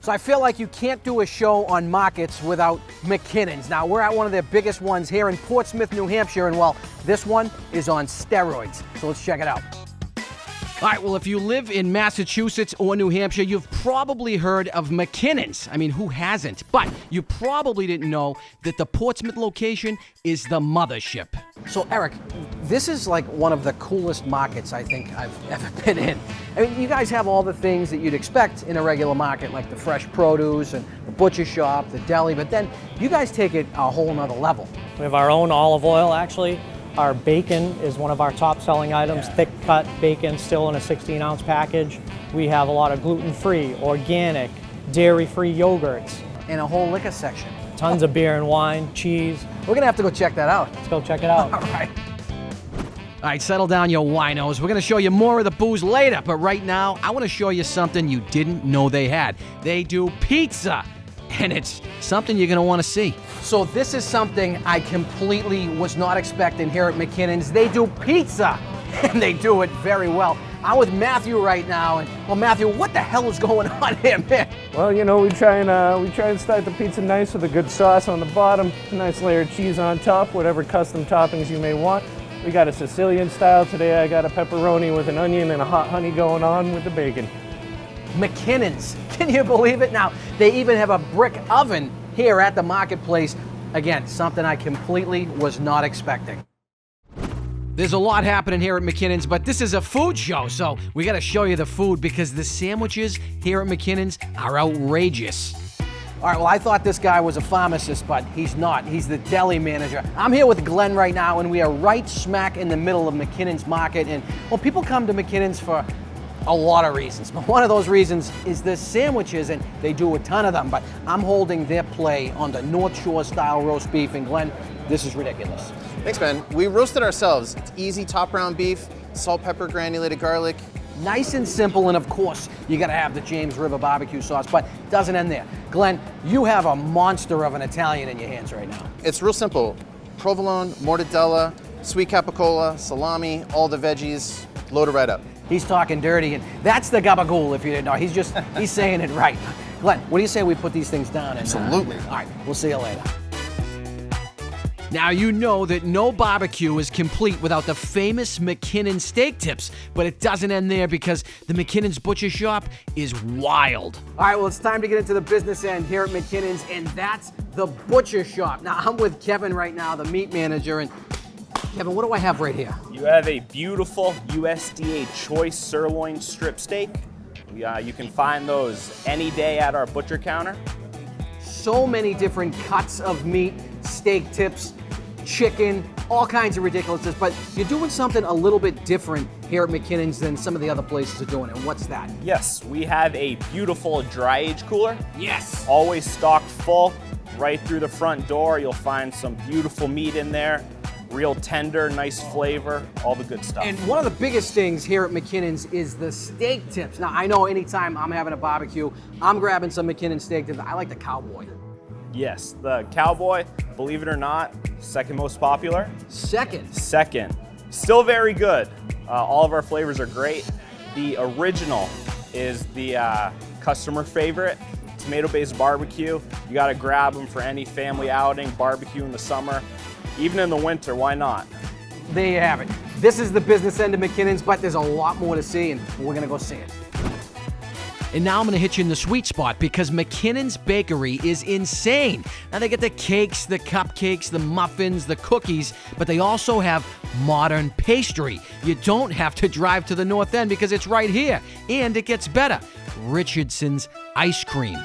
So I feel like you can't do a show on markets without McKinnon's. Now, we're at one of their biggest ones here in Portsmouth, New Hampshire, and well, this one is on steroids. So let's check it out. All right, well, if you live in Massachusetts or New Hampshire, you've probably heard of McKinnon's. I mean, who hasn't? But you probably didn't know that the Portsmouth location is the mothership. So, Eric, this is like one of the coolest markets I think I've ever been in. I mean, you guys have all the things that you'd expect in a regular market, like the fresh produce and the butcher shop, the deli, but then you guys take it a whole nother level. We have our own olive oil, actually. Our bacon is one of our top selling items, thick cut bacon, still in a 16-ounce package. We have a lot of gluten-free, organic, dairy-free yogurts. And a whole liquor section. Tons of beer and wine, cheese. We're gonna have to go check that out. Let's go check it out. All right. All right, settle down, you winos. We're gonna show you more of the booze later, but right now, I wanna show you something you didn't know they had. They do pizza, and it's something you're gonna wanna see. So this is something I completely was not expecting here at McKinnon's. They do pizza, and they do it very well. I'm with Matthew right now, and well, Matthew, what the hell is going on here, man? Well, you know, we try and start the pizza nice with a good sauce on the bottom, a nice layer of cheese on top, whatever custom toppings you may want. We got a Sicilian style today. I got a pepperoni with an onion and a hot honey going on with the bacon. McKinnon's, can you believe it? Now, they even have a brick oven here at the marketplace. Again, something I completely was not expecting. There's a lot happening here at McKinnon's, but this is a food show, so we gotta show you the food because the sandwiches here at McKinnon's are outrageous. All right, well, I thought this guy was a pharmacist, but he's not. He's the deli manager. I'm here with Glenn right now, and we are right smack in the middle of McKinnon's Market. And, well, people come to McKinnon's for a lot of reasons, but one of those reasons is the sandwiches, and they do a ton of them, but I'm holding their play on the North Shore style roast beef, and Glenn, this is ridiculous. Thanks, Ben. We roasted ourselves. It's easy top round beef, salt, pepper, granulated garlic. Nice and simple, and of course, you gotta have the James River barbecue sauce, but it doesn't end there. Glenn, you have a monster of an Italian in your hands right now. It's real simple. Provolone, mortadella, sweet capicola, salami, all the veggies, loaded right up. He's talking dirty, and that's the gabagool, if you didn't know. He's saying it right. Glenn, what do you say we put these things down? And, Absolutely. All right, we'll see you later. Now, you know that no barbecue is complete without the famous McKinnon's steak tips, but it doesn't end there because the McKinnon's butcher shop is wild. All right, well, it's time to get into the business end here at McKinnon's, and that's the butcher shop. Now, I'm with Kevin right now, the meat manager, and Kevin, what do I have right here? You have a beautiful USDA choice sirloin strip steak. You can find those any day at our butcher counter. So many different cuts of meat, steak tips, chicken, all kinds of ridiculousness, but you're doing something a little bit different here at McKinnon's than some of the other places are doing it. What's that? Yes, we have a beautiful dry age cooler. Yes. Always stocked full. Right through the front door, you'll find some beautiful meat in there. Real tender, nice flavor, all the good stuff. And one of the biggest things here at McKinnon's is the steak tips. Now, I know anytime I'm having a barbecue, I'm grabbing some McKinnon's steak tips. I like the cowboy. Yes, the cowboy, believe it or not, second most popular. Second. Still very good. All of our flavors are great. The original is the customer favorite. Tomato-based barbecue. You gotta grab them for any family outing, barbecue in the summer. Even in the winter, why not? There you have it. This is the business end of McKinnon's, but there's a lot more to see, and we're gonna go see it. And now I'm gonna hit you in the sweet spot because McKinnon's Bakery is insane. Now they get the cakes, the cupcakes, the muffins, the cookies, but they also have modern pastry. You don't have to drive to the North End because it's right here, and it gets better. Richardson's ice cream.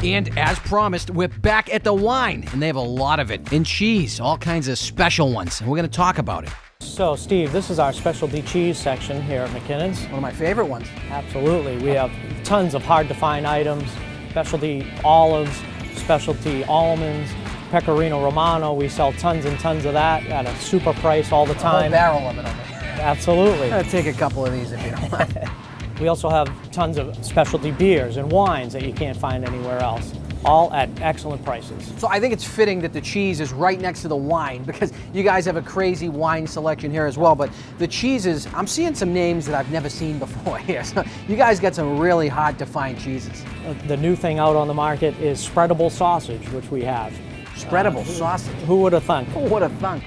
And as promised, we're back at the wine, and they have a lot of it, and cheese, all kinds of special ones, and we're gonna talk about it. So, Steve, this is our specialty cheese section here at McKinnon's. One of my favorite ones. Absolutely. We have tons of hard-to-find items, specialty olives, specialty almonds, pecorino romano. We sell tons and tons of that at a super price all the A whole time. barrel of it over here. Absolutely. I'm gonna take a couple of these if you don't mind. We also have tons of specialty beers and wines that you can't find anywhere else. all at excellent prices. So I think it's fitting that the cheese is right next to the wine because you guys have a crazy wine selection here as well. But the cheeses, I'm seeing some names that I've never seen before here. So you guys got some really hard to find cheeses. The new thing out on the market is spreadable sausage, which we have. Spreadable sausage. Who would have thunk? Who would have thunk?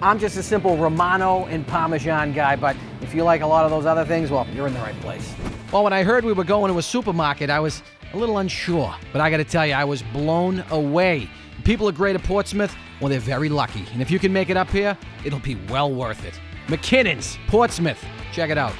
I'm just a simple Romano and Parmesan guy, but if you like a lot of those other things, well, you're in the right place. Well, when I heard we were going to a supermarket, I was a little unsure, but I got to tell you, I was blown away. People at Greater Portsmouth, well, they're very lucky. And if you can make it up here, it'll be well worth it. McKinnon's, Portsmouth. Check it out.